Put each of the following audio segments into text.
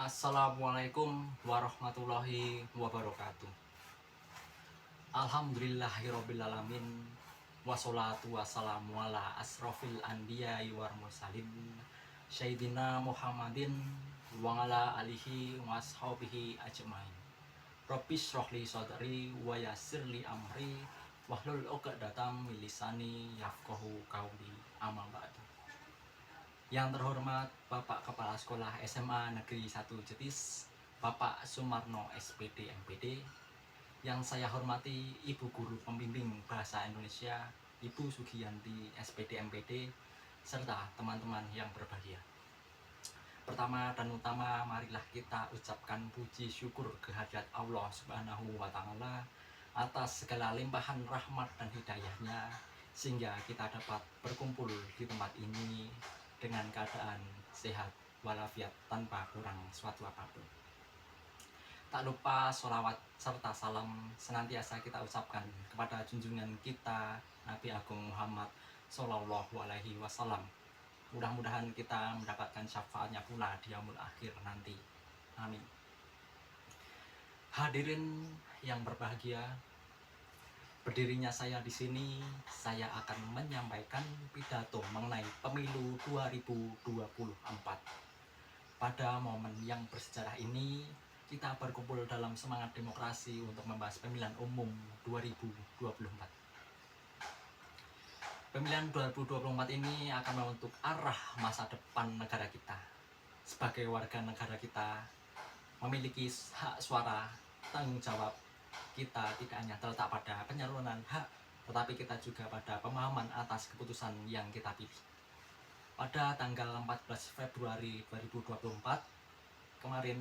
Assalamualaikum warahmatullahi wabarakatuh. Alhamdulillahirobbilalamin. Wassalatu wassalamu ala asrofil anbiya'i wal mursalin Sayyidina Muhammadin wa ala alihi wa ashabihi ajmain. Rabbis shrahli sadri wa yassirli amri wahlul 'uqdatam min lisani yafqahu qawli. Amma ba'du. Yang terhormat Bapak Kepala Sekolah SMA Negeri 1 Jetis, Bapak Sumarno SPD MPD. Yang saya hormati Ibu Guru Pembimbing Bahasa Indonesia, Ibu Sugiyanti SPD MPD, serta teman-teman yang berbahagia. Pertama dan utama, marilah kita ucapkan puji syukur kehadirat Allah Subhanahu wa Ta'ala atas segala limpahan rahmat dan hidayahnya, sehingga kita dapat berkumpul di tempat ini dengan keadaan sehat walafiat tanpa kurang suatu apapun. Tak lupa sholawat serta salam senantiasa kita ucapkan kepada junjungan kita Nabi Agung Muhammad Sallallahu Alaihi Wasallam. Mudah-mudahan kita mendapatkan syafaatnya pula di yaumul akhir nanti. Amin. Hadirin yang berbahagia, berdirinya saya di sini, saya akan menyampaikan pidato mengenai pemilu 2024. Pada momen yang bersejarah ini, kita berkumpul dalam semangat demokrasi untuk membahas pemilihan umum 2024. Pemilihan 2024 ini akan membentuk arah masa depan negara kita. Sebagai warga negara kita, memiliki hak suara, tanggung jawab kita tidak hanya terletak pada penyaluran hak, tetapi kita juga pada pemahaman atas keputusan yang kita pilih. Pada tanggal 14 Februari 2024 kemarin,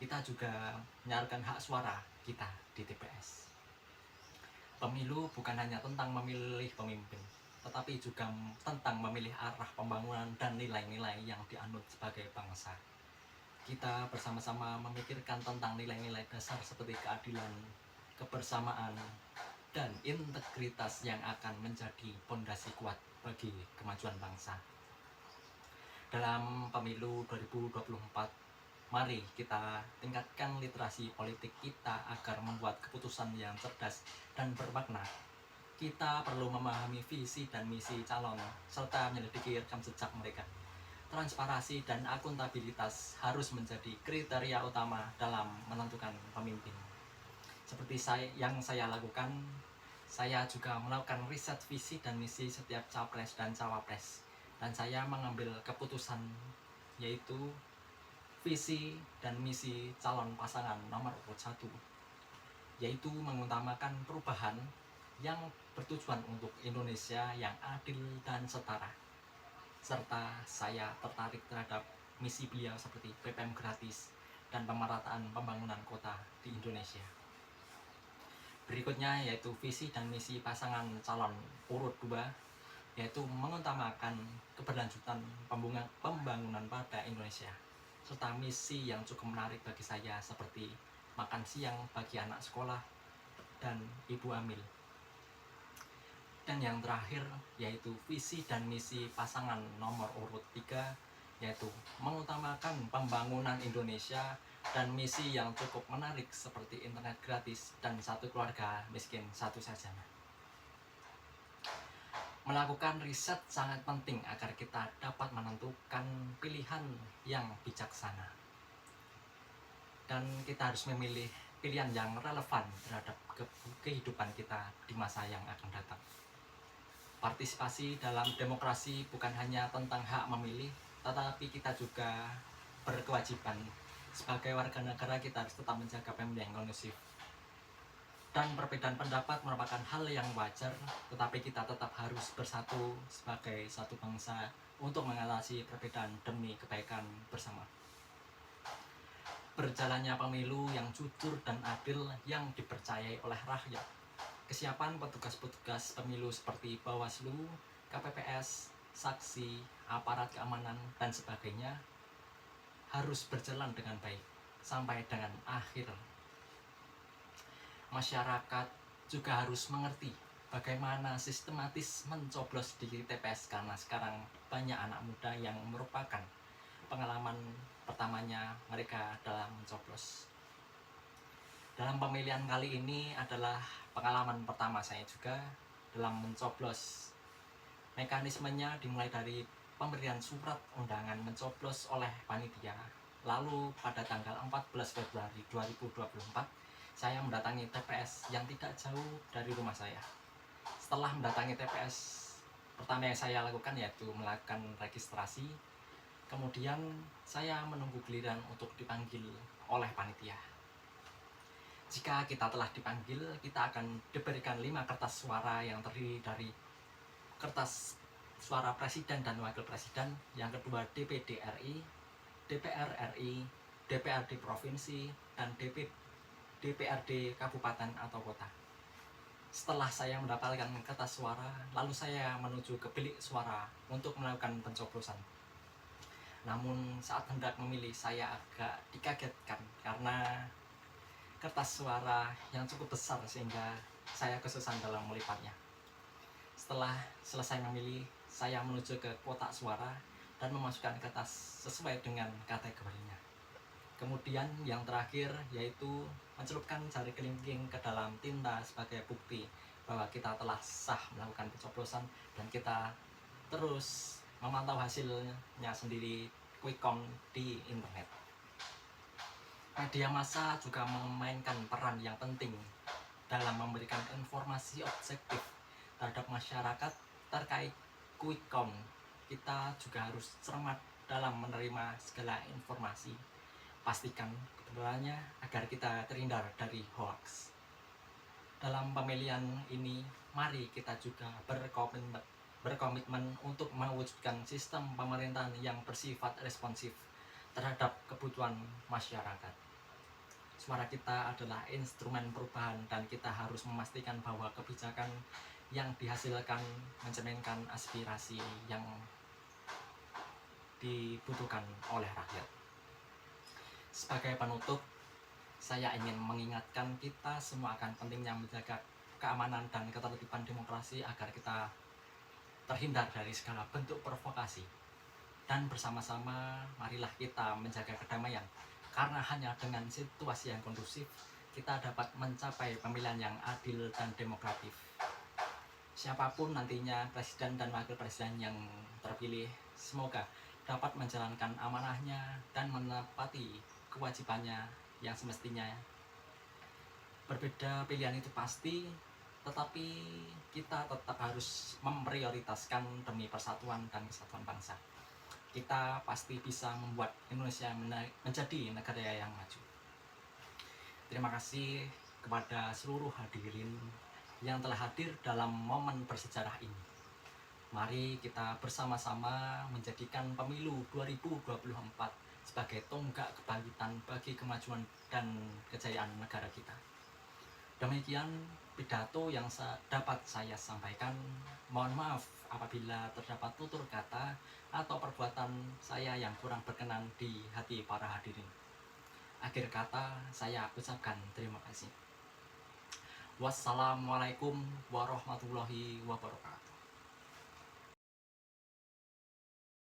kita juga menyalurkan hak suara kita di TPS. Pemilu bukan hanya tentang memilih pemimpin, tetapi juga tentang memilih arah pembangunan dan nilai-nilai yang dianut sebagai bangsa. Kita bersama-sama memikirkan tentang nilai-nilai dasar seperti keadilan, kebersamaan, dan integritas yang akan menjadi pondasi kuat bagi kemajuan bangsa. Dalam pemilu 2024, mari kita tingkatkan literasi politik kita agar membuat keputusan yang cerdas dan bermakna. Kita perlu memahami visi dan misi calon serta menyelidiki rekam jejak mereka. Transparansi dan akuntabilitas harus menjadi kriteria utama dalam menentukan pemimpin. Seperti yang saya lakukan, saya juga melakukan riset visi dan misi setiap capres dan cawapres, dan saya mengambil keputusan yaitu visi dan misi calon pasangan nomor urut 1, yaitu mengutamakan perubahan yang bertujuan untuk Indonesia yang adil dan setara. Serta saya tertarik terhadap misi beliau seperti BBM gratis dan pemerataan pembangunan kota di Indonesia. Berikutnya yaitu visi dan misi pasangan calon urut 2, yaitu mengutamakan keberlanjutan pembangunan pada Indonesia, serta misi yang cukup menarik bagi saya seperti makan siang bagi anak sekolah dan ibu hamil. Dan yang terakhir yaitu visi dan misi pasangan nomor urut 3, yaitu mengutamakan pembangunan Indonesia dan misi yang cukup menarik seperti internet gratis dan satu keluarga miskin satu sarjana. Melakukan riset sangat penting agar kita dapat menentukan pilihan yang bijaksana. Dan kita harus memilih pilihan yang relevan terhadap kehidupan kita di masa yang akan datang. Partisipasi dalam demokrasi bukan hanya tentang hak memilih, tetapi kita juga berkewajiban sebagai warga negara. Kita harus tetap menjaga pemilihan kondusif. Dan perbedaan pendapat merupakan hal yang wajar, tetapi kita tetap harus bersatu sebagai satu bangsa untuk mengatasi perbedaan demi kebaikan bersama. Berjalannya pemilu yang jujur dan adil yang dipercayai oleh rakyat, kesiapan petugas-petugas pemilu seperti Bawaslu, KPPS, saksi, aparat keamanan, dan sebagainya harus berjalan dengan baik sampai dengan akhir. Masyarakat juga harus mengerti bagaimana sistematis mencoblos di TPS, karena sekarang banyak anak muda yang merupakan pengalaman pertamanya mereka dalam mencoblos. Dalam pemilihan kali ini adalah pengalaman pertama saya juga dalam mencoblos. Mekanismenya dimulai dari pemberian surat undangan mencoblos oleh panitia. Lalu pada tanggal 14 Februari 2024, saya mendatangi TPS yang tidak jauh dari rumah saya. Setelah mendatangi TPS, pertama yang saya lakukan yaitu melakukan registrasi. Kemudian saya menunggu giliran untuk dipanggil oleh panitia. Jika kita telah dipanggil, kita akan diberikan 5 kertas suara yang terdiri dari kertas suara presiden dan wakil presiden, yang kedua DPD RI, DPR RI, DPRD provinsi, dan DPRD kabupaten atau kota. Setelah saya mendapatkan kertas suara, lalu saya menuju ke bilik suara untuk melakukan pencoblosan. Namun saat hendak memilih, saya agak dikagetkan karena kertas suara yang cukup besar sehingga saya kesusahan dalam melipatnya. Setelah selesai memilih, saya menuju ke kotak suara dan memasukkan kertas sesuai dengan kategorinya. Kemudian yang terakhir yaitu mencelupkan jari kelingking ke dalam tinta sebagai bukti bahwa kita telah sah melakukan pencoblosan, dan kita terus memantau hasilnya sendiri quick count di internet. Media massa juga memainkan peran yang penting dalam memberikan informasi objektif terhadap masyarakat terkait quick count. Kita juga harus cermat dalam menerima segala informasi. Pastikan kebenarannya agar kita terhindar dari hoax. Dalam pemilihan ini, mari kita juga berkomitmen untuk mewujudkan sistem pemerintahan yang bersifat responsif terhadap kebutuhan masyarakat. Suara kita adalah instrumen perubahan, dan kita harus memastikan bahwa kebijakan yang dihasilkan mencerminkan aspirasi yang dibutuhkan oleh rakyat. Sebagai penutup, saya ingin mengingatkan kita semua akan pentingnya menjaga keamanan dan ketertiban demokrasi agar kita terhindar dari segala bentuk provokasi. Dan bersama-sama marilah kita menjaga kedamaian, karena hanya dengan situasi yang kondusif kita dapat mencapai pemilihan yang adil dan demokratif. Siapapun nantinya presiden dan wakil presiden yang terpilih, semoga dapat menjalankan amanahnya dan menepati kewajibannya yang semestinya. Berbeda pilihan itu pasti, tetapi kita tetap harus memprioritaskan demi persatuan dan kesatuan bangsa. Kita pasti bisa membuat Indonesia menjadi negara yang maju. Terima kasih kepada seluruh hadirin yang telah hadir dalam momen bersejarah ini. Mari kita bersama-sama menjadikan pemilu 2024 sebagai tonggak kebangkitan bagi kemajuan dan kejayaan negara kita. Demikian pidato yang dapat saya sampaikan. Mohon maaf apabila terdapat tutur kata atau perbuatan saya yang kurang berkenan di hati para hadirin. Akhir kata, saya ucapkan terima kasih. Wassalamualaikum warahmatullahi wabarakatuh.